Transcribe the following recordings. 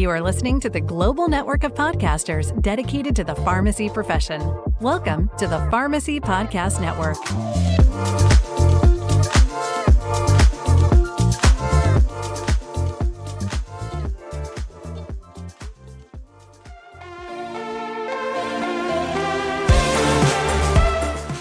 You are listening to the global network of podcasters dedicated to the pharmacy profession. Welcome to the Pharmacy Podcast Network.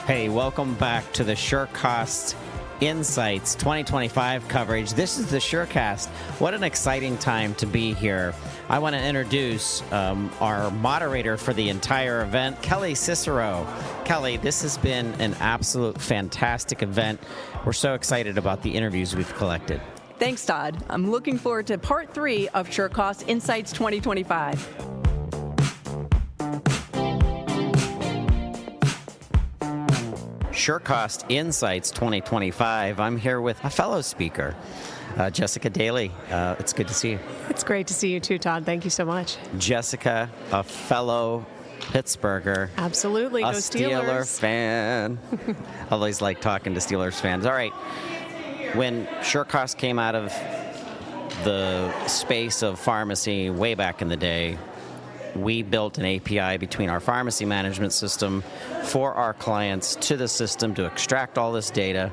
Hey, welcome back to the SureCost Insights 2025 coverage. This is the SureCast. What an exciting time to be here. I want to introduce our moderator for the entire event, Kelly Cicero. Kelly, this has been an absolute fantastic event. We're so excited about the interviews we've collected. Thanks, Todd. I'm looking forward to part 3 of SureCost Insights 2025. SureCost Insights 2025. I'm here with a fellow speaker, Jessica Daley. It's good to see you. It's great to see you too, Todd. Thank you so much. Jessica, a fellow Pittsburgher. Absolutely. Go Steelers. Steeler fan. I always like talking to Steelers fans. All right. When SureCost came out of the space of pharmacy way back in the day, we built an API between our pharmacy management system for our clients to the system to extract all this data,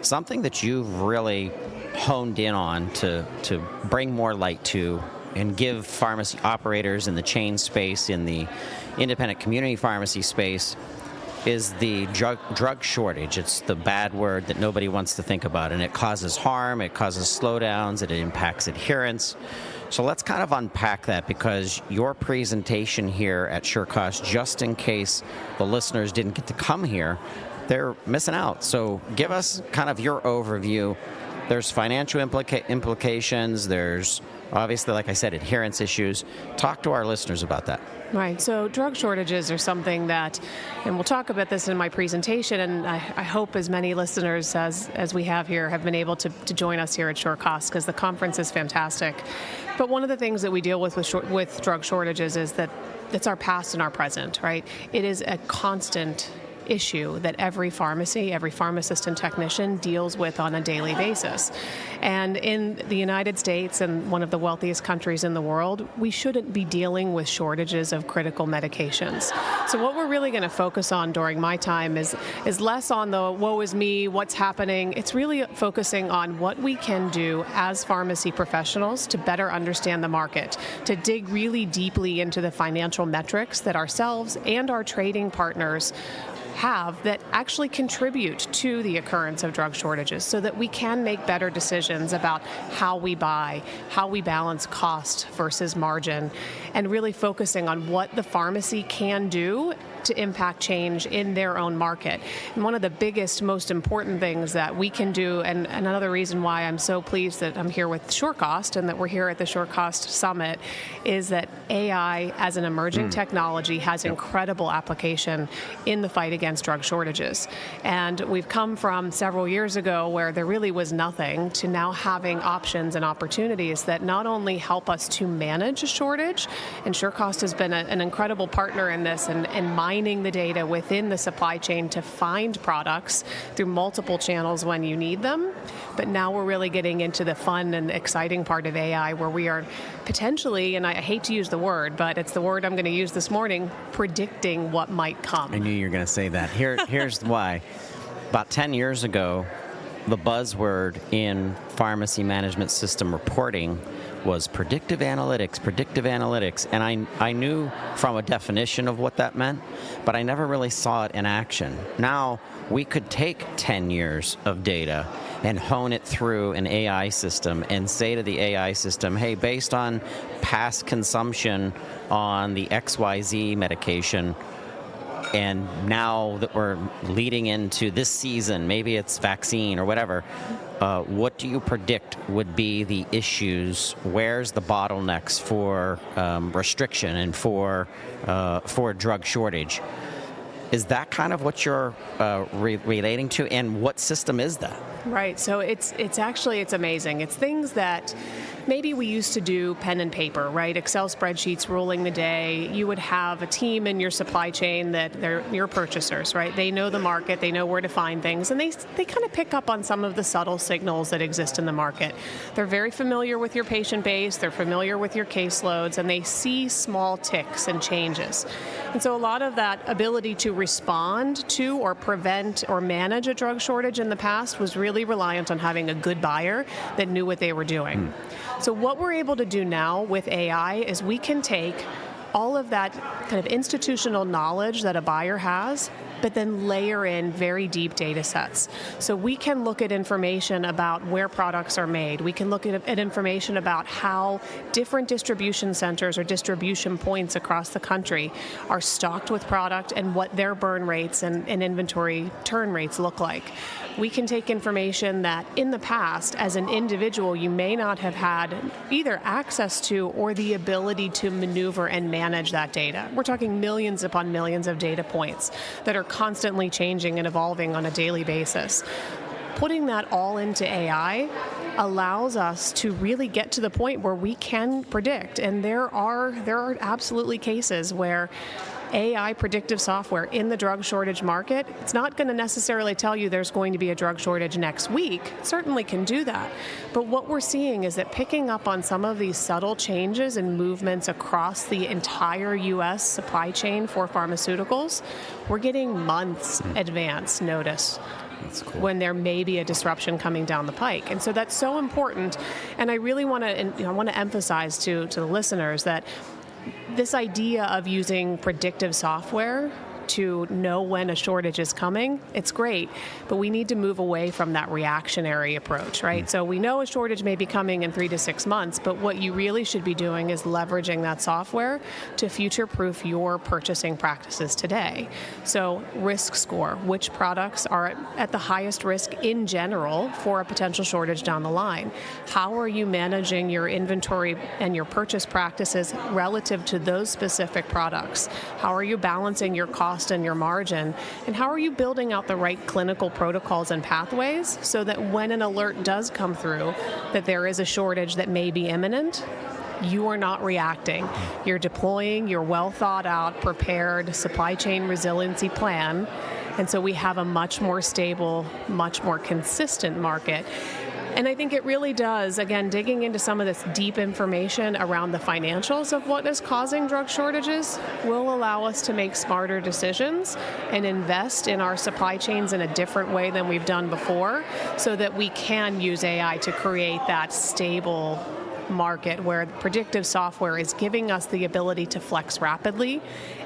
something that you've really honed in on to bring more light to and give pharmacy operators in the chain space, in the independent community pharmacy space, is the drug shortage. It's the bad word that nobody wants to think about, and it causes harm, it causes slowdowns, it impacts adherence. So let's kind of unpack that, because your presentation here at SureCost, just in case the listeners didn't get to come here, they're missing out. So give us kind of your overview. There's financial implications. There's obviously, like I said, adherence issues. Talk to our listeners about that. Right. So drug shortages are something that, and we'll talk about this in my presentation, and I hope as many listeners as we have here have been able to join us here at SureCost, because the conference is fantastic. But one of the things that we deal with drug shortages is that it's our past and our present, right? It is a constant issue that every pharmacy, every pharmacist and technician deals with on a daily basis. And in the United States, and one of the wealthiest countries in the world, we shouldn't be dealing with shortages of critical medications. So what we're really going to focus on during my time is less on the woe is me, what's happening. It's really focusing on what we can do as pharmacy professionals to better understand the market, to dig really deeply into the financial metrics that ourselves and our trading partners have that actually contribute to the occurrence of drug shortages, so that we can make better decisions about how we buy, how we balance cost versus margin, and really focusing on what the pharmacy can do to impact change in their own market. And one of the biggest, most important things that we can do, and another reason why I'm so pleased that I'm here with SureCost and that we're here at the SureCost Summit, is that AI as an emerging technology has incredible application in the fight against drug shortages. And we've come from several years ago where there really was nothing to now having options and opportunities that not only help us to manage a shortage, and SureCost has been an incredible partner in this, and mining the data within the supply chain to find products through multiple channels when you need them. But now we're really getting into the fun and exciting part of AI, where we are potentially, and I hate to use the word, but it's the word I'm going to use this morning, predicting what might come. I knew you were going to say that. Here's why. About 10 years ago, the buzzword in pharmacy management system reporting was predictive analytics, and I knew from a definition of what that meant, but I never really saw it in action. Now, we could take 10 years of data and hone it through an AI system and say to the AI system, hey, based on past consumption on the XYZ medication, and now that we're leading into this season, maybe it's vaccine or whatever, what do you predict would be the issues? Where's the bottlenecks for restriction and for drug shortage? Is that kind of what you're relating to, and what system is that? Right. So it's amazing. It's things that maybe we used to do pen and paper, right? Excel spreadsheets ruling the day. You would have a team in your supply chain that they're your purchasers, right? They know the market, they know where to find things, and they kind of pick up on some of the subtle signals that exist in the market. They're very familiar with your patient base, they're familiar with your caseloads, and they see small ticks and changes. And so a lot of that ability to respond to or prevent or manage a drug shortage in the past was really reliant on having a good buyer that knew what they were doing. So what we're able to do now with AI is we can take all of that kind of institutional knowledge that a buyer has, but then layer in very deep data sets. So we can look at information about where products are made. We can look at information about how different distribution centers or distribution points across the country are stocked with product and what their burn rates and inventory turn rates look like. We can take information that in the past, as an individual, you may not have had either access to or the ability to maneuver and manage that data. We're talking millions upon millions of data points that are constantly changing and evolving on a daily basis. Putting that all into AI allows us to really get to the point where we can predict, and there are absolutely cases where AI predictive software in the drug shortage market, it's not going to necessarily tell you there's going to be a drug shortage next week. It certainly can do that. But what we're seeing is that picking up on some of these subtle changes and movements across the entire U.S. supply chain for pharmaceuticals, we're getting months advance notice. That's cool. When there may be a disruption coming down the pike. And so that's so important. And I really want to emphasize to the listeners that this idea of using predictive software to know when a shortage is coming, it's great, but we need to move away from that reactionary approach, right? So we know a shortage may be coming in 3 to 6 months, but what you really should be doing is leveraging that software to future-proof your purchasing practices today. So risk score, which products are at the highest risk in general for a potential shortage down the line? How are you managing your inventory and your purchase practices relative to those specific products? How are you balancing your cost and your margin, and how are you building out the right clinical protocols and pathways so that when an alert does come through that there is a shortage that may be imminent, you are not reacting. You're deploying your well thought out, prepared supply chain resiliency plan, and so we have a much more stable, much more consistent market. And I think it really does, again, digging into some of this deep information around the financials of what is causing drug shortages will allow us to make smarter decisions and invest in our supply chains in a different way than we've done before so that we can use AI to create that stable market where predictive software is giving us the ability to flex rapidly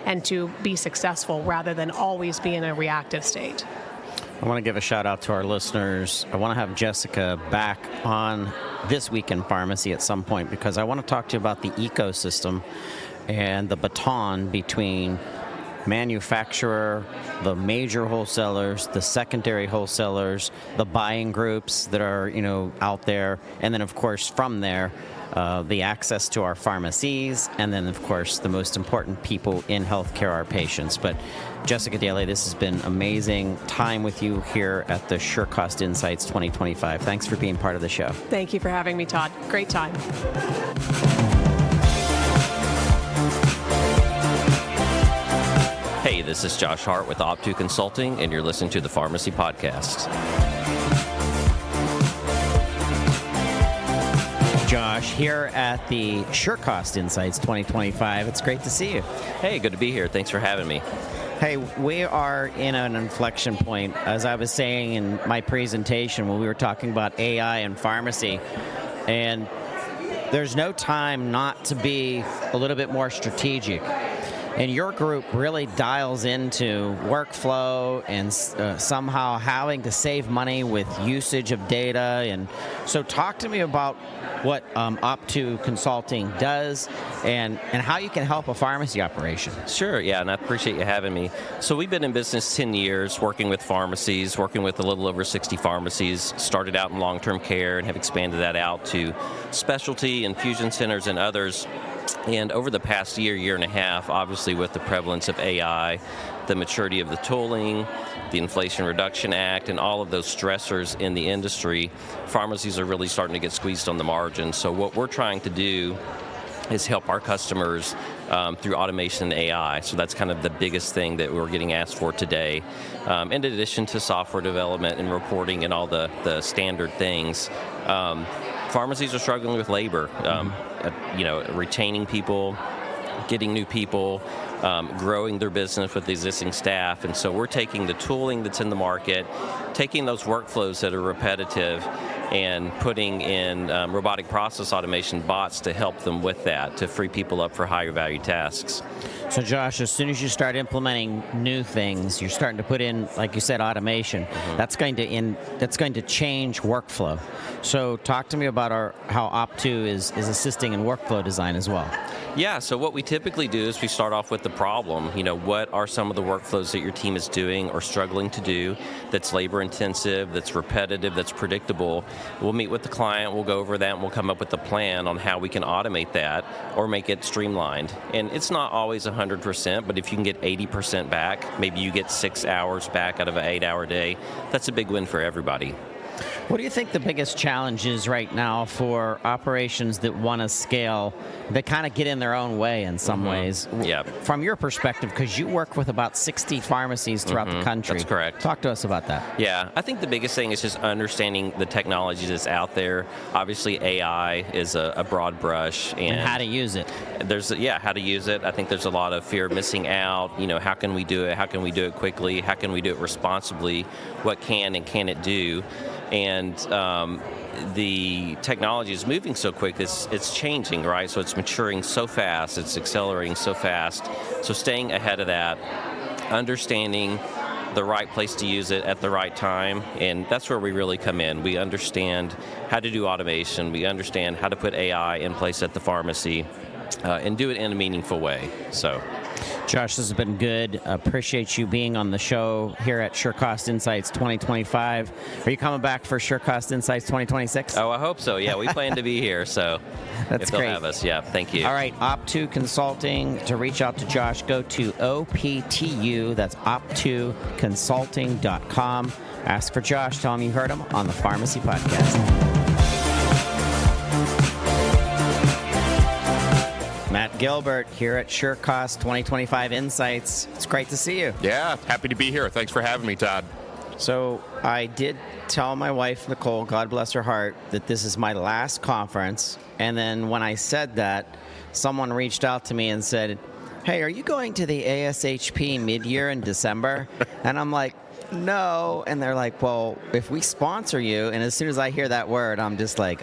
and to be successful rather than always be in a reactive state. I want to give a shout out to our listeners. I want to have Jessica back on This Week in Pharmacy at some point because I want to talk to you about the ecosystem and the baton between manufacturer, the major wholesalers, the secondary wholesalers, the buying groups that are, out there, and then of course from there, the access to our pharmacies, and then of course the most important people in healthcare, our patients. But Jessica Daley, this has been amazing time with you here at the SureCost Insights 2025. Thanks for being part of the show. Thank you for having me, Todd. Great time. Hey, this is Josh Hart with OPTU Consulting, and you're listening to the Pharmacy Podcast. Josh, here at the SureCost Insights 2025. It's great to see you. Hey, good to be here. Thanks for having me. Hey, we are in an inflection point. As I was saying in my presentation when we were talking about AI and pharmacy, and there's no time not to be a little bit more strategic. And your group really dials into workflow and somehow having to save money with usage of data. And so talk to me about what OPTU Consulting does and how you can help a pharmacy operation. Sure, yeah, and I appreciate you having me. So we've been in business 10 years, working with pharmacies, working with a little over 60 pharmacies, started out in long-term care and have expanded that out to specialty, infusion centers, and others. And over the past year and a half, obviously with the prevalence of AI, the maturity of the tooling, the Inflation Reduction Act, and all of those stressors in the industry, pharmacies are really starting to get squeezed on the margin. So what we're trying to do is help our customers through automation and AI. So that's kind of the biggest thing that we're getting asked for today. In addition to software development and reporting and all the standard things, pharmacies are struggling with labor, retaining people, getting new people, growing their business with existing staff. And so we're taking the tooling that's in the market, taking those workflows that are repetitive, and putting in robotic process automation bots to help them with that, to free people up for higher value tasks. So Josh, as soon as you start implementing new things, you're starting to put in, like you said, automation. Mm-hmm. That's going to change workflow. So talk to me about how OPTU is assisting in workflow design as well. Yeah, so what we typically do is we start off with the problem. What are some of the workflows that your team is doing or struggling to do that's labor intensive, that's repetitive, that's predictable? We'll meet with the client, we'll go over that, and we'll come up with a plan on how we can automate that or make it streamlined. And it's not always 100%, but if you can get 80% back, maybe you get 6 hours back out of an 8-hour day, that's a big win for everybody. What do you think the biggest challenge is right now for operations that want to scale, that kind of get in their own way in some ways? Yeah. From your perspective, because you work with about 60 pharmacies throughout the country. That's correct. Talk to us about that. Yeah, I think the biggest thing is just understanding the technology that's out there. Obviously, AI is a broad brush. And how to use it. How to use it. I think there's a lot of fear of missing out. How can we do it? How can we do it quickly? How can we do it responsibly? What can and can it do? And the technology is moving so quick, it's changing, right? So it's maturing so fast, it's accelerating so fast. So staying ahead of that, understanding the right place to use it at the right time, and that's where we really come in. We understand how to do automation, we understand how to put AI in place at the pharmacy, and do it in a meaningful way. So, Josh, this has been good. Appreciate you being on the show here at SureCost Insights 2025. Are you coming back for SureCost Insights 2026? Oh, I hope so. Yeah, we plan to be here. So that's if they'll great. Have us, yeah. Thank you. All right, OPTU Consulting. To reach out to Josh, go to OPTU. That's optuconsulting.com. Ask for Josh. Tell him you heard him on the Pharmacy Podcast. Matt Gilbert here at SureCost 2025 Insights. It's great to see you. Yeah, happy to be here. Thanks for having me, Todd. So I did tell my wife, Nicole, God bless her heart, that this is my last conference. And then when I said that, someone reached out to me and said, hey, are you going to the ASHP mid-year in December? And I'm like, no. And they're like, well, if we sponsor you, and as soon as I hear that word, I'm just like,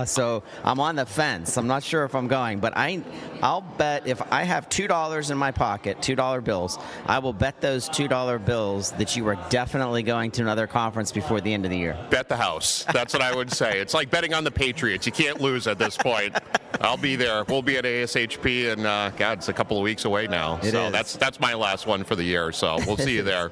so I'm on the fence. I'm not sure if I'm going, but I'll bet if I have $2 in my pocket, $2 bills, I will bet those $2 bills that you are definitely going to another conference before the end of the year. Bet the house. That's what I would say. It's like betting on the Patriots. You can't lose at this point. I'll be there. We'll be at ASHP, and God, it's a couple of weeks away now. It is. That's my last one for the year, so we'll see you there.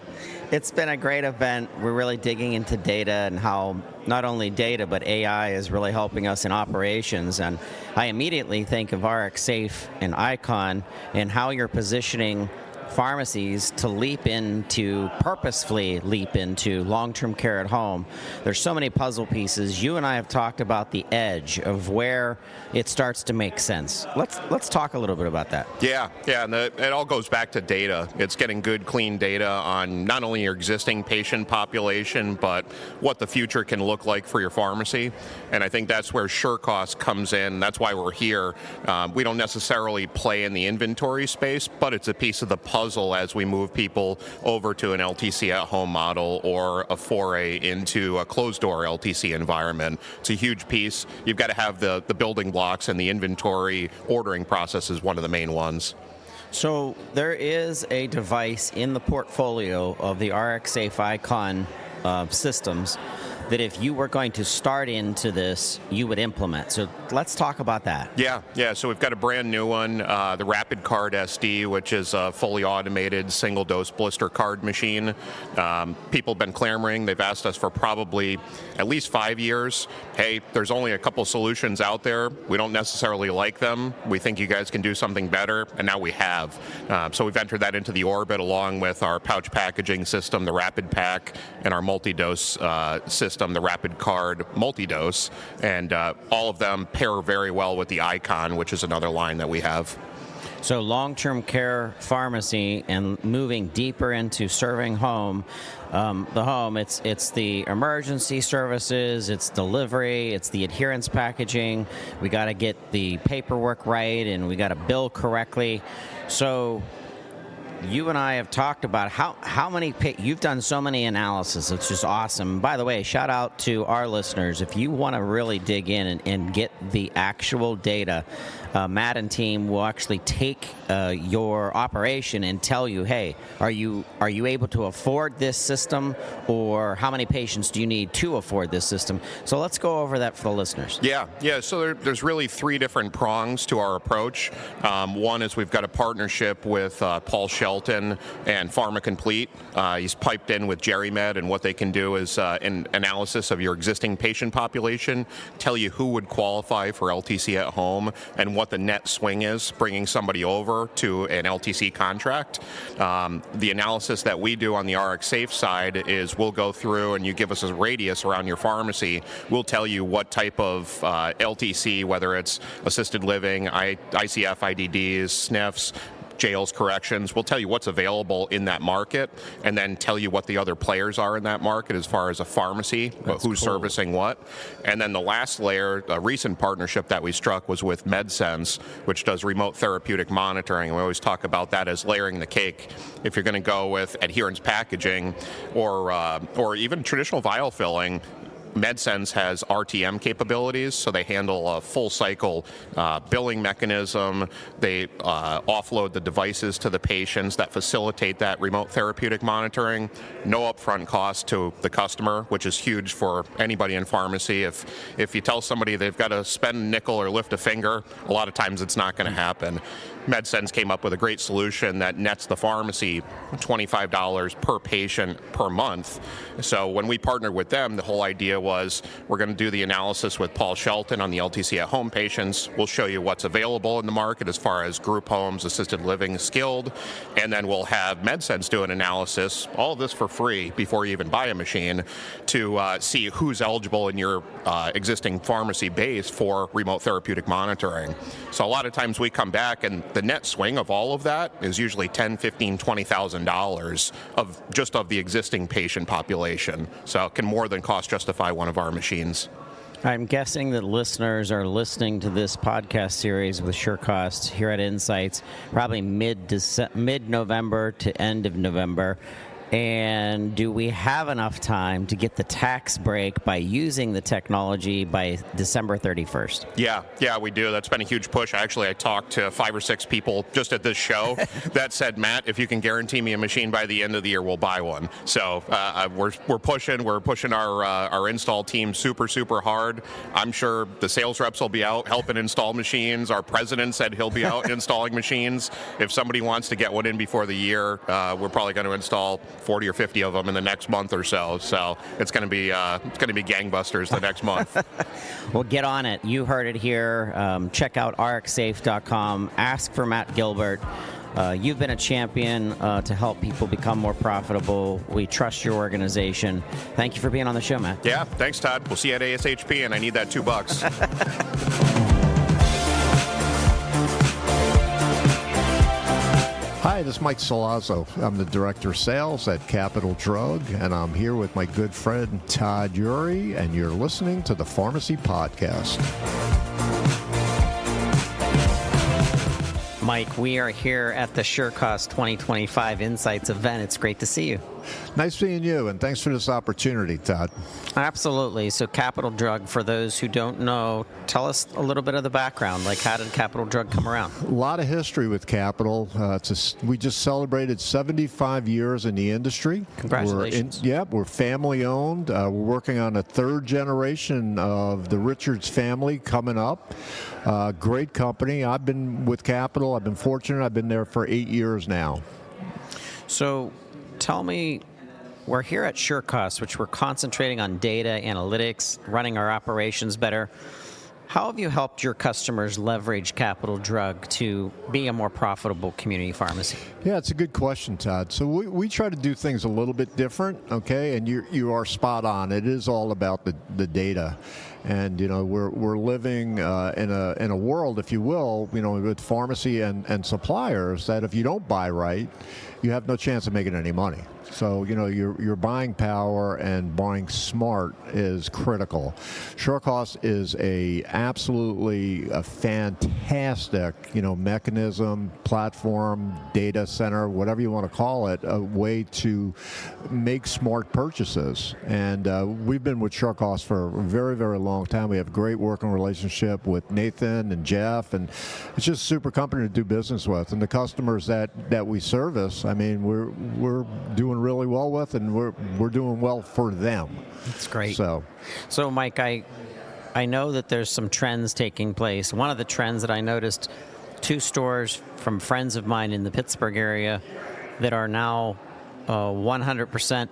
It's been a great event. We're really digging into data and how not only data, but AI is really helping us in operations. And I immediately think of RxSafe and Icon and how you're positioning pharmacies to purposefully leap into long-term care at home. There's so many puzzle pieces. You and I have talked about the edge of where it starts to make sense. Let's talk a little bit about that. Yeah, and it all goes back to data. It's getting good, clean data on not only your existing patient population, but what the future can look like for your pharmacy. And I think that's where SureCost comes in. That's why we're here. We don't necessarily play in the inventory space, but it's a piece of the puzzle as we move people over to an LTC at-home model or a foray into a closed-door LTC environment. It's a huge piece. You've got to have the building blocks, and the inventory ordering process is one of the main ones. So there is a device in the portfolio of the RxSafe Icon systems that if you were going to start into this, you would implement. So let's talk about that. Yeah. So we've got a brand new one, the Rapid Card SD, which is a fully automated single-dose blister card machine. People have been clamoring. They've asked us for probably at least 5 years. Hey, there's only a couple solutions out there. We don't necessarily like them. We think you guys can do something better, and now we have. So we've entered that into the orbit along with our pouch packaging system, the Rapid Pack, and our multi-dose system, the Rapid Card Multi-Dose. And all of them pair very well with the Icon, which is another line that we have. So long-term care pharmacy and moving deeper into serving home, the home, it's the emergency services, it's delivery, it's the adherence packaging. We got to get the paperwork right, and we got to bill correctly. So you and I have talked about how many, you've done so many analysis. It's just awesome. By the way, shout out to our listeners. If you want to really dig in and get the actual data, Matt and team will actually take your operation and tell you, hey, are you able to afford this system, or how many patients do you need to afford this system? So let's go over that for the listeners. Yeah. So there's really 3 different prongs to our approach. One is we've got a partnership with Paul Shelton and PharmaComplete. He's piped in with GeriMed, and what they can do is an analysis of your existing patient population, tell you who would qualify for LTC at home, and what the net swing is bringing somebody over to an LTC contract. The analysis that we do on the RxSafe side is we'll go through, and you give us a radius around your pharmacy. We'll tell you what type of LTC, whether it's assisted living, ICF, IDDs, SNFs, jails, corrections. We'll tell you what's available in that market, and then tell you what the other players are in that market as far as a pharmacy, who's servicing what. And then the last layer, a recent partnership that we struck was with MedSense, which does remote therapeutic monitoring. And we always talk about that as layering the cake. If you're going to go with adherence packaging or even traditional vial filling, MedSense has RTM capabilities, so they handle a full cycle billing mechanism. They offload the devices to the patients that facilitate that remote therapeutic monitoring. No upfront cost to the customer, which is huge for anybody in pharmacy. If you tell somebody they've got to spend a nickel or lift a finger, a lot of times it's not going to happen. MedSense came up with a great solution that nets the pharmacy $25 per patient per month. So when we partnered with them, the whole idea was we're going to do the analysis with Paul Shelton on the LTC at home patients. We'll show you what's available in the market as far as group homes, assisted living, skilled, and then we'll have MedSense do an analysis, all of this for free before you even buy a machine, to see who's eligible in your existing pharmacy base for remote therapeutic monitoring. So a lot of times we come back, and the net swing of all of that is usually $10,000, $15,000, $20,000 of the existing patient population. So it can more than cost justify one of our machines. I'm guessing that listeners are listening to this podcast series with SureCost here at Insights probably mid-November to end of November. And do we have enough time to get the tax break by using the technology by December 31st? Yeah, we do. That's been a huge push. I talked to 5 or 6 people just at this show that said, Matt, if you can guarantee me a machine by the end of the year, we'll buy one. So we're pushing our install team super hard. I'm sure the sales reps will be out helping install machines. Our president said he'll be out installing machines. If somebody wants to get one in before the year, we're probably going to install 40 or 50 of them in the next month or so. So it's going to be gangbusters the next month. Well, get on it. You heard it here. Check out RxSafe.com. Ask for Matt Gilbert. You've been a champion to help people become more profitable. We trust your organization. Thank you for being on the show, Matt. Yeah, thanks, Todd. We'll see you at ASHP, and I need that $2. Hi, this is Mike Salazzo. I'm the Director of Sales at Capital Drug, and I'm here with my good friend Todd Urey, and you're listening to the Pharmacy Podcast. Mike, we are here at the SureCost 2025 Insights event. It's great to see you. Nice seeing you, and thanks for this opportunity, Todd. Absolutely. So Capital Drug, for those who don't know, tell us a little bit of the background. Like, how did Capital Drug come around? A lot of history with Capital. We just celebrated 75 years in the industry. Congratulations. We're family owned. We're working on a third generation of the Richards family coming up. Great company. I've been with Capital. I've been fortunate. I've been there for 8 years now. So tell me, we're here at SureCost, which we're concentrating on data, analytics, running our operations better. How have you helped your customers leverage Capital Drug to be a more profitable community pharmacy? Yeah, it's a good question, Todd. So we try to do things a little bit different, okay? And you are spot on. It is all about the data. And, you know, we're living in a world, if you will, you know, with pharmacy and suppliers, that if you don't buy right, you have no chance of making any money. So, you know, your buying power and buying smart is critical. SureCost is absolutely a fantastic, you know, mechanism, platform, data center, whatever you want to call it, a way to make smart purchases. And we've been with SureCost for a very, very long time. We have a great working relationship with Nathan and Jeff, and it's just a super company to do business with. And the customers that we service, I mean, we're doing really well with, and we're doing well for them. That's great. So Mike, I know that there's some trends taking place. One of the trends that I noticed, 2 stores from friends of mine in the Pittsburgh area that are now 100%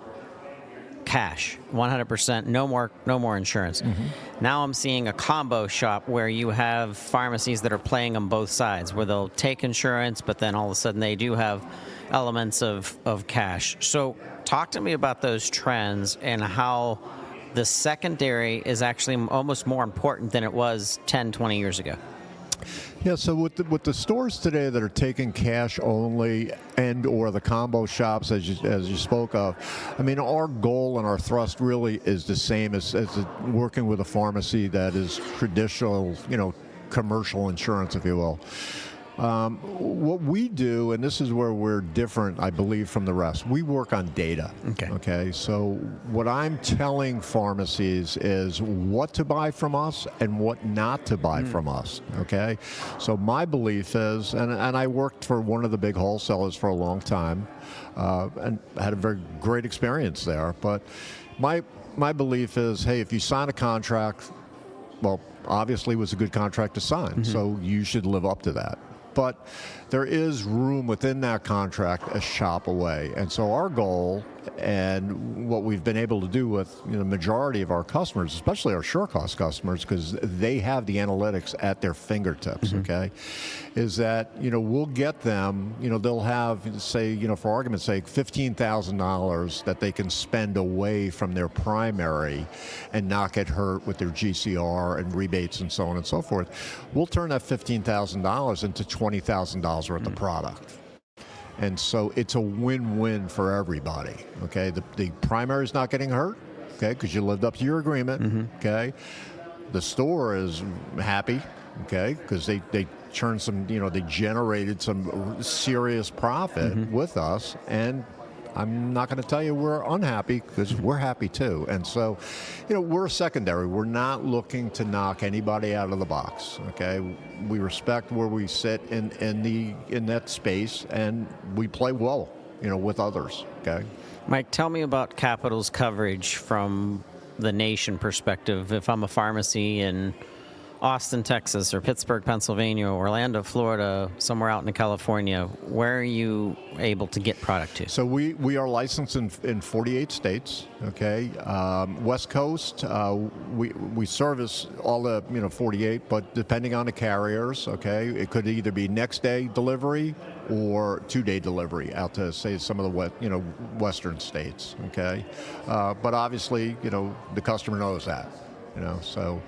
cash, 100%, no more insurance. Mm-hmm. Now I'm seeing a combo shop where you have pharmacies that are playing on both sides, where they'll take insurance, but then all of a sudden they do have elements of cash. So talk to me about those trends and how the secondary is actually almost more important than it was 10, 20 years ago. Yeah, so with the stores today that are taking cash only and or the combo shops, as you spoke of, I mean, our goal and our thrust really is the same as working with a pharmacy that is traditional, you know, commercial insurance, if you will. What we do, and this is where we're different, I believe, from the rest, we work on data. Okay. So what I'm telling pharmacies is what to buy from us and what not to buy from us. Okay. So my belief is, and I worked for one of the big wholesalers for a long time, and had a very great experience there. But my belief is, hey, if you sign a contract, well, obviously it was a good contract to sign, mm-hmm. so you should live up to that. But there is room within that contract a shop away. And so our goal and what we've been able to do with the majority of our customers, especially our SureCost customers, because they have the analytics at their fingertips, mm-hmm. okay, is that, we'll get them, they'll have, say, for argument's sake, $15,000 that they can spend away from their primary and not get hurt with their GCR and rebates and so on and so forth. We'll turn that $15,000 into $20,000 worth of product. And so it's a win-win for everybody, okay? The primary is not getting hurt, okay, because you lived up to your agreement, mm-hmm. okay? The store is happy, okay, because they turned some, they generated some serious profit mm-hmm. with us, and I'm not going to tell you we're unhappy, because we're happy too. And so, we're secondary. We're not looking to knock anybody out of the box, okay? We respect where we sit in that space, and we play well, with others, okay? Mike, tell me about Capital's coverage from the nation perspective. If I'm a pharmacy in Austin, Texas, or Pittsburgh, Pennsylvania, or Orlando, Florida, somewhere out in California, where are you able to get product to? So we are licensed in 48 states, okay? West Coast, we service all the 48, but depending on the carriers, okay, it could either be next day delivery or 2-day delivery out to, say, some of the western states, okay? But obviously, the customer knows that, so.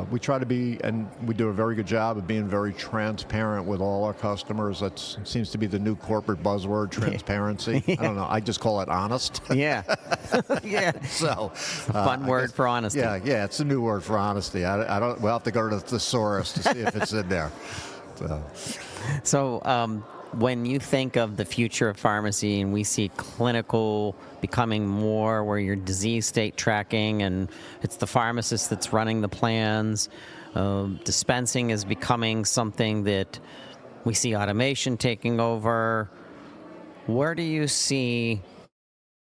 We try to be, and we do a very good job of being very transparent with all our customers. That seems to be the new corporate buzzword, transparency. Yeah. I don't know. I just call it honest. Yeah. Yeah. So, fun word for honesty. Yeah. It's a new word for honesty. I don't. We'll have to go to the thesaurus to see if it's in there. So when you think of the future of pharmacy and we see clinical becoming more where you're disease state tracking and it's the pharmacist that's running the plans, dispensing is becoming something that we see automation taking over, where do you see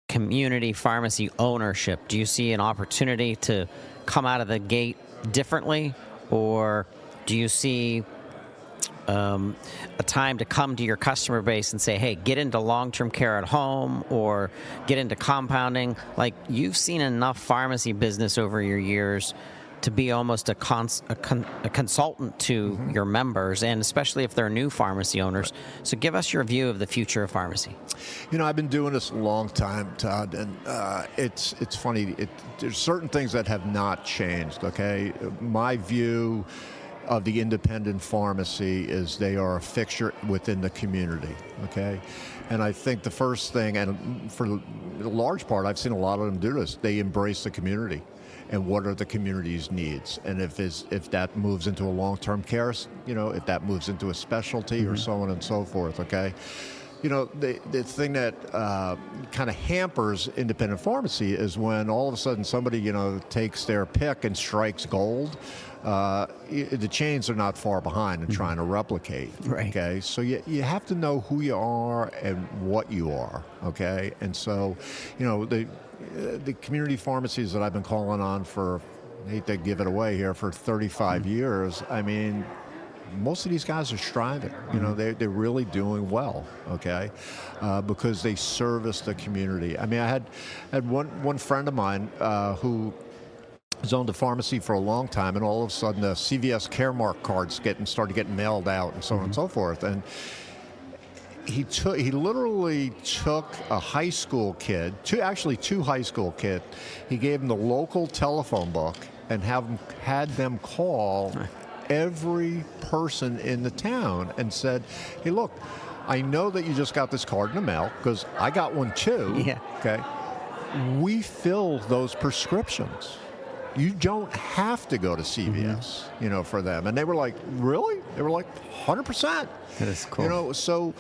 community pharmacy ownership? Do you see an opportunity to come out of the gate differently, or do you see a time to come to your customer base and say, hey, get into long-term care at home or get into compounding? Like, you've seen enough pharmacy business over your years to be almost a consultant to your members, and especially if they're new pharmacy owners. So give us your view of the future of pharmacy. You know, I've been doing this a long time, Todd, and it's funny. There's certain things that have not changed, okay? My view of the independent pharmacy is they are a fixture within the community, okay? And I think the first thing, and for the large part, I've seen a lot of them do this, they embrace the community and what are the community's needs. And if that moves into a long-term care, you know, if that moves into a specialty or so on and so forth, okay? You know, the thing that kind of hampers independent pharmacy is when all of a sudden somebody, you know, takes their pick and strikes gold. The chains are not far behind in trying to replicate. Right. Okay, so you have to know who you are and what you are. Okay, and so, you know, the community pharmacies that I've been calling on for, I hate to give it away here, for 35 years. I mean, most of these guys are striving. You know, they're really doing well, okay, because they service the community. I mean, I had one friend of mine who has owned a pharmacy for a long time, and all of a sudden the CVS Caremark cards started getting mailed out and so on and so forth. And he literally took a high school kid, two high school kids. He gave them the local telephone book and had them call every person in the town and said, hey, look, I know that you just got this card in the mail because I got one too. Yeah. Okay. We fill those prescriptions. You don't have to go to CVS, you know, for them. And they were like, really? They were like, 100%. That is cool. You know, so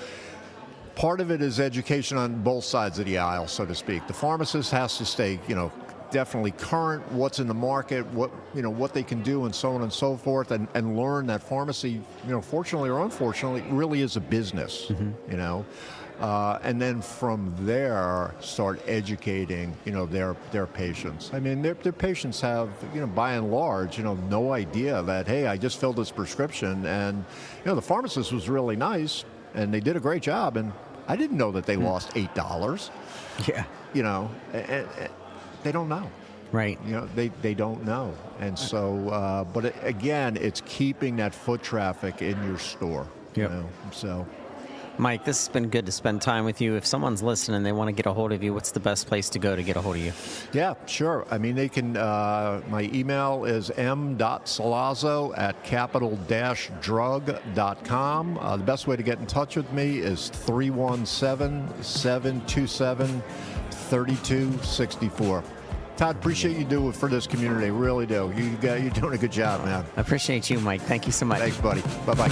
part of it is education on both sides of the aisle, so to speak. The pharmacist has to stay, you know, definitely current, what's in the market, what they can do, and so on and so forth, and learn that pharmacy, you know, fortunately or unfortunately, really is a business, you know. And then from there, start educating, you know, their patients. I mean, their patients have, you know, by and large, you know, no idea that, hey, I just filled this prescription, and, you know, the pharmacist was really nice, and they did a great job, and I didn't know that they lost $8. Yeah. You know, and they don't know. Right. You know, they don't know. And so, but again, it's keeping that foot traffic in your store. Yep. You know, so. Mike, this has been good to spend time with you. If someone's listening and they want to get a hold of you, what's the best place to go to get a hold of you? Yeah, sure. I mean, they can, my email is m.salazzo@capital-drug.com. The best way to get in touch with me is 317-727-3264. Todd, appreciate you doing for this community. Really do. You're doing a good job, man. I appreciate you, Mike. Thank you so much. Thanks, buddy. Bye-bye.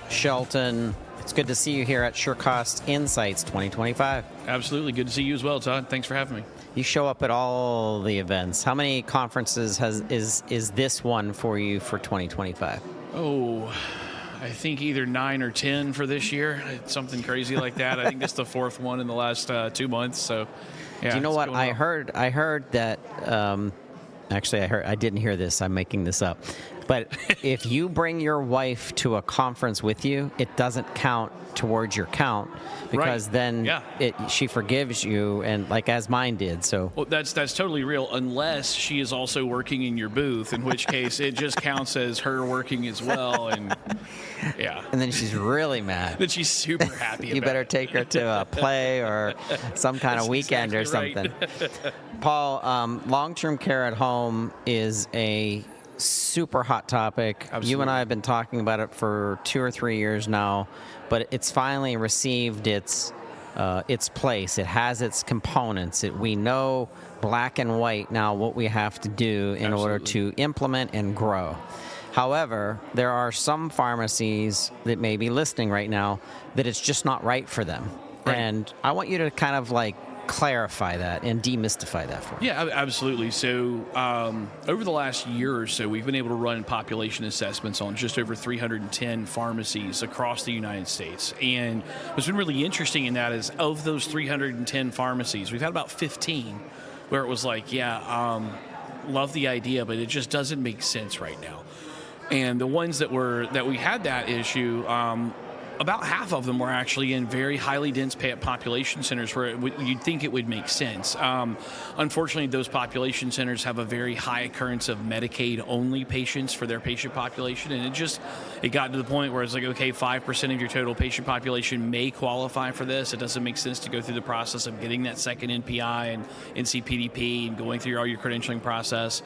Shelton, it's good to see you here at SureCost Insights 2025. Absolutely. Good to see you as well, Todd. Thanks for having me. You show up at all the events. How many conferences is this one for you for 2025? Oh, I think either 9 or 10 for this year. It's something crazy like that. I think this is the fourth one in the last 2 months. So, yeah. Do you know what I heard? I heard that. Actually, I didn't hear this. I'm making this up. But if you bring your wife to a conference with you, it doesn't count towards your count because then she forgives you, and like as mine did. So well, that's totally real, unless she is also working in your booth, in which case it just counts as her working as well. And yeah, and then she's really mad. Then she's super happy. You better take her to a play or some kind of weekend or something. Right. Paul, long-term care at home is a super hot topic. Absolutely. You and I have been talking about it for 2 or 3 years now, but it's finally received its place. It has its components. We know black and white now what we have to do in order to implement and grow. However, there are some pharmacies that may be listening right now that it's just not right for them. Right. And I want you to kind of like clarify that and demystify that for me. Yeah, absolutely. So over the last year or so, we've been able to run population assessments on just over 310 pharmacies across the United States. And what's been really interesting in that is of those 310 pharmacies, we've had about 15 where it was like, love the idea, but it just doesn't make sense right now. And the ones that we had that issue, about half of them were actually in very highly dense population centers where you'd think it would make sense. Unfortunately, those population centers have a very high occurrence of Medicaid-only patients for their patient population, and it got to the point where it's like, okay, 5% of your total patient population may qualify for this. It doesn't make sense to go through the process of getting that second NPI and NCPDP and going through all your credentialing process.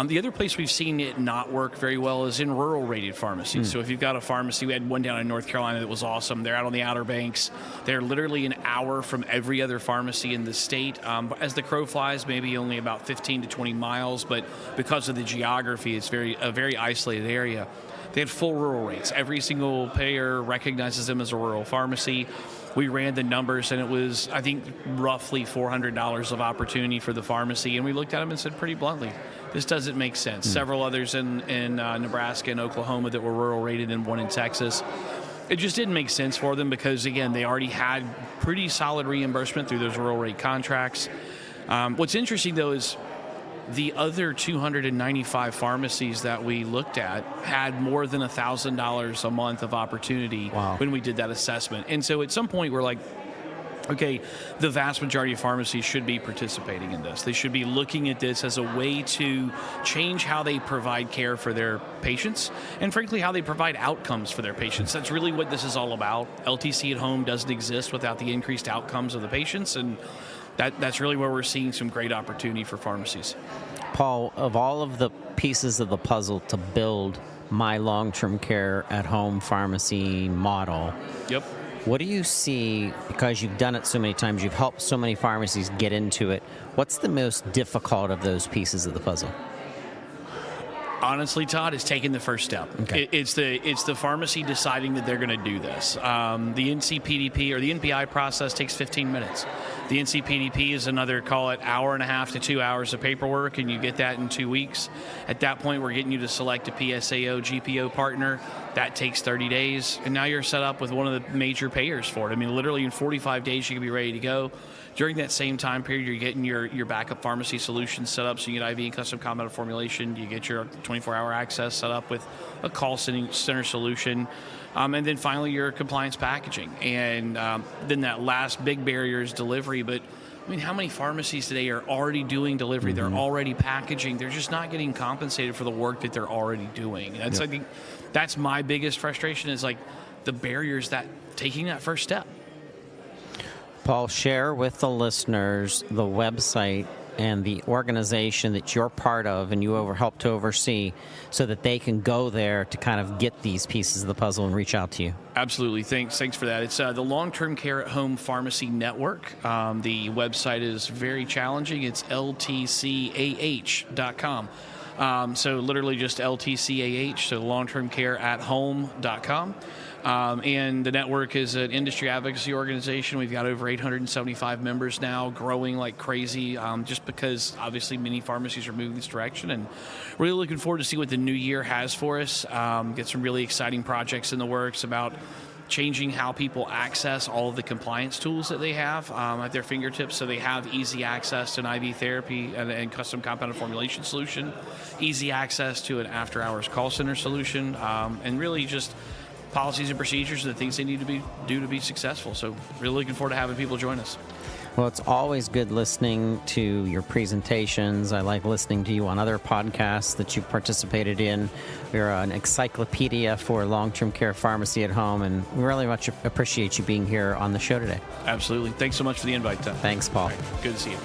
The other place we've seen it not work very well is in rural rated pharmacies. So if you've got a pharmacy, we had one down in North Carolina that was awesome. They're out on the Outer Banks. They're literally an hour from every other pharmacy in the state. As the crow flies, maybe only about 15 to 20 miles, but because of the geography, it's a very isolated area. They had full rural rates. Every single payer recognizes them as a rural pharmacy. We ran the numbers, and it was, I think, roughly $400 of opportunity for the pharmacy. And we looked at them and said pretty bluntly, this doesn't make sense. Several others in Nebraska and Oklahoma that were rural rated, and one in Texas. It just didn't make sense for them because, again, they already had pretty solid reimbursement through those rural rate contracts. What's interesting, though, is the other 295 pharmacies that we looked at had more than $1,000 a month of opportunity when we did that assessment. And so at some point, we're like, okay, the vast majority of pharmacies should be participating in this. They should be looking at this as a way to change how they provide care for their patients and, frankly, how they provide outcomes for their patients. That's really what this is all about. LTC at home doesn't exist without the increased outcomes of the patients, and that's really where we're seeing some great opportunity for pharmacies. Paul, of all of the pieces of the puzzle to build my long-term care at home pharmacy model, Yep. what do you see, because you've done it so many times, you've helped so many pharmacies get into it, what's the most difficult of those pieces of the puzzle? Honestly, Todd, it's taking the first step. Okay. It's the pharmacy deciding that they're going to do this. The NCPDP or the NPI process takes 15 minutes. The NCPDP is another, call it, hour and a half to 2 hours of paperwork, and you get that in 2 weeks. At that point, we're getting you to select a PSAO, GPO partner. That takes 30 days, and now you're set up with one of the major payers for it. I mean, literally in 45 days, you can be ready to go. During that same time period, you're getting your backup pharmacy solution set up, so you get IV and custom compounded formulation. You get your 24-hour access set up with a call center solution. And then finally, your compliance packaging. And then that last big barrier is delivery. But, I mean, how many pharmacies today are already doing delivery? They're already packaging. They're just not getting compensated for the work that they're already doing. And that's, I think, that's my biggest frustration is, like, the barriers that taking that first step. Paul, share with the listeners the website and the organization that you're part of and you help to oversee so that they can go there to kind of get these pieces of the puzzle and reach out to you. Absolutely. Thanks for that. It's the Long-Term Care at Home Pharmacy Network. The website is very challenging. It's ltcah.com. So literally just LTCAH, so longtermcareathome.com. And the network is an industry advocacy organization. We've got over 875 members now, growing like crazy, just because obviously many pharmacies are moving this direction. And really looking forward to see what the new year has for us. Get some really exciting projects in the works about changing how people access all of the compliance tools that they have at their fingertips, so they have easy access to an IV therapy and custom compounded formulation solution, easy access to an after-hours call center solution, and really just policies and procedures and the things they need to do to be successful. So really looking forward to having people join us. Well, it's always good listening to your presentations. I like listening to you on other podcasts that you've participated in. You're an encyclopedia for long-term care pharmacy at home, and we really much appreciate you being here on the show today. Absolutely. Thanks so much for the invite, Tom. Thanks, Paul. All right. Good to see you.